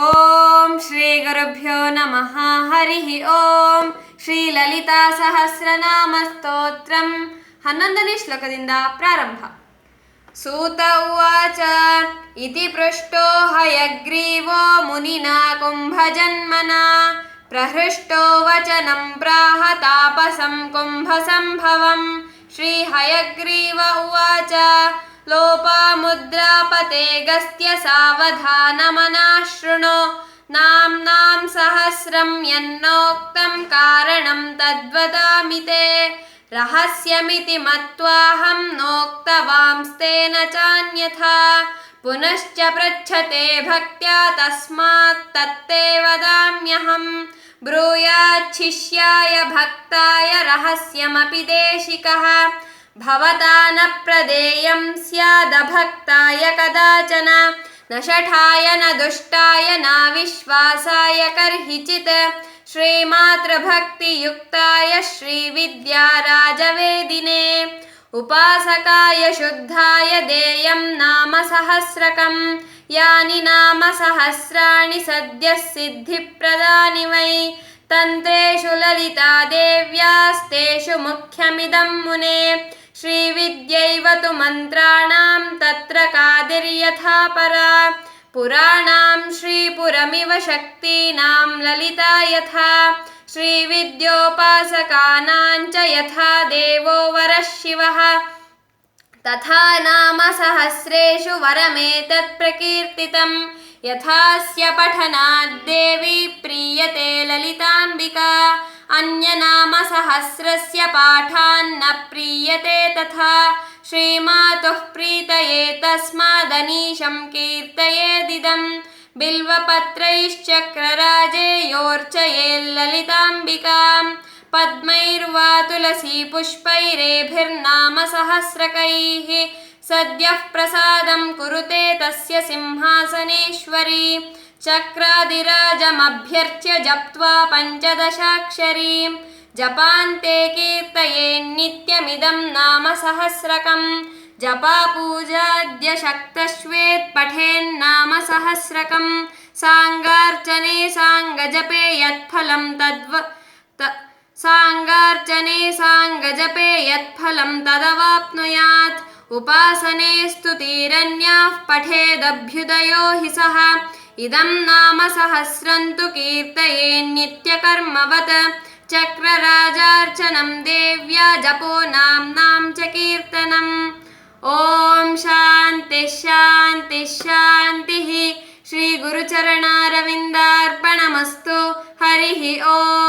ఓం శ్రీ గురుభ్యో నమః. హరి ఓం. ಶ್ರೀ ಲಲಿತಾ ಸಹಸ್ರನಾಮ ಸ್ತೋತ್ರಂ 11ನೇ ಶ್ಲೋಕದಿಂದ ಪ್ರಾರಂಭ. ಸೂತ ಉವಾಚ ಇತಿ ಪೃಷ್ಟೋ ಹಯಗ್ರೀವೋ ಮುನಿನಾ ಕುಂಭಜನ್ಮನಾ ಪ್ರಹೃಷ್ಟೋ ವಚನಂ ಪ್ರಾಹ ತಾಪಸಂ ಕುಂಭಸಂಭವಂ. ಶ್ರೀ ಹಯಗ್ರೀವ ಉವಾಚ ಲೋಪಾಮುದ್ರಾಪತೆ ಗಸ್ತ್ಯ ಸಾವಧಾನಮನಃ ಶೃಣು ನಾಮ್ನಾಂ ಸಹಸ್ರಂ ಯನ್ನೋಕ್ತಂ ಕಾರಣಂ ತದ್ವದಾಮಿ ತೇ ರಹಸ್ಯಮಿತಿ ಮತ್ವಾಹಂ ನೋಕ್ತವಾಂಸ್ತೇನ ಚಾನ್ಯಥಾ ಪುನಶ್ಚ ಪೃಚ್ಛತೆ ಭಕ್ತ್ಯಾ ತಸ್ಮಾತ್ ತತ್ತೇ ವದಾಮ್ಯಹಂ. ಬ್ರೂಯಾಚ್ಛಿಷ್ಯಾಯ ಭಕ್ತಾಯ ರಹಸ್ಯಮಪಿ ದೇಶಿಕಃ ಭವತಾ ನ ಪ್ರದೇಯಂ ಸ್ಯಾದಭಕ್ತಾಯ ಕದಾಚನ ನ ಶಠಾಯ ನ ದುಷ್ಟಾಯ ನ ವಿಶ್ವಾಸಾಯ ಕರ್ಹಿಚಿತ್ ಶ್ರೀಮಾತೃಭಕ್ತಿಯುಕ್ತಾಯ ಶ್ರೀವಿದ್ಯಾರಾಜವೇದಿನೇ ಉಪಾಸಕಾಯ ಶುದ್ಧಾಯ ದೇಯಂ ನಾಮ ಸಹಸ್ರಕಂ ಯಾನಿ ನಾಮ ಸಹಸ್ರಾಣಿ ಸದ್ಯಃ ಸಿದ್ಧಿಪ್ರದಾನಿ ವೈ ತಂತ್ರೇಷು ಲಲಿತಾ ದೇವ್ಯಾಸ್ತೇಷು ಮುಖ್ಯಮಿದಂ ಮುನೇ ಶ್ರೀವಿದ್ಯೈವ ತು ಮಂತ್ರಾಣಾಂ ತತ್ರ ಕಾದಿರ್ಯಥಾ ಪರಾ ಪುರಾಣಾಂ ಶ್ರೀಪುರಮಿವ ಶಕ್ತೀನಾಂ ಲಲಿತಾ ಯಥಾ ಶ್ರೀವಿದ್ಯೋಪಾಸಕಾನಾಂ ಚ ಯಥಾ ದೇವೋ ವರಃ ಶಿವಃ ತಥಾ ನಾಮ ಸಹಸ್ರೇಷು ವರಮೇತತ್ ಪ್ರಕೀರ್ತಿತಂ ಯಥಾಸ್ಯ ಪಠನಾದ್ ದೇವಿ ಪ್ರೀಯತೆ ಲಲಿತಾಂಬಿಕಾ ಅನ್ಯನಾಮ ಸಹಸ್ರಸ್ಯ ಪಾಠಾನ್ನ ಪ್ರೀಯತೆ ತಥಾ ಶ್ರೀಮಾತುಃ ಪ್ರೀತಯೇ ತಸ್ಮಾದನೀಶಂ ಕೀರ್ತಯೇದಿದಂ ಬಿಲ್ವಪತ್ರೈಶ್ಚಕ್ರರಾಜೇಯೋರ್ಚಯೇಲ್ಲಲಿತಾಂಬಿಕಾಂ ಪದ್ಮೈರ್ವಾ ತುಲಸೀಪುಷ್ಪೈರೇಭಿರ್ನಾಮ ಸಹಸ್ರಕೈಃ ಸದ್ಯಃ ಪ್ರಸಾದಂ ಕುರುತೆ ತಸ್ಯ ಸಿಂಹಾಸನೇಶ್ವರಿ ಚಕ್ರಾದಿರಾಜಮಭ್ಯರ್ಚ್ಯ ಜಪ್ತ್ವಾ ಪಂಚದಶಾಕ್ಷರೀಂ ಜಪಾಂತೆ ಕೀರ್ತಯೇನ್ನಿತ್ಯಮಿದಂ ನಾಮ ಸಹಸ್ರಕಂ ಜಪಾಪೂಜಾದ್ಯ ಶಕ್ತಶ್ವೇತ್ ಪಠೇನ್ನಾಮ ಸಹಸ್ರಕಂ ಸಾಂಗಾರ್ಚನೆ ಸಾಂಗಜಪೆ ಯತ್ಫಲಂ ತದವಾಪ್ನುಯಾತ್ ಉಪಾಸನೆ ಸ್ತುತಿರನ್ಯಾಃ ಪಠೇದಭ್ಯುದಯೋ ಹಿ ಸಹ ಇದಂ ನಾಮ ಸಹಸ್ರಂತು ಕೀರ್ತಯೇನ್ನಿತ್ಯಕರ್ಮವತ್ ಚಕ್ರರಾಜಾರ್ಚನಂ ದೇವ್ಯಾ ಜಪೋ ನಾಮ್ನಾಂ ಚ ಕೀರ್ತನಂ. ಓಂ ಶಾಂತಿ ಶಾಂತಿ ಶಾಂತಿ. ಶ್ರೀ ಗುರುಚರಣಾರವಿಂದಾರ್ಪಣಮಸ್ತು. ಹರಿ ಓಂ.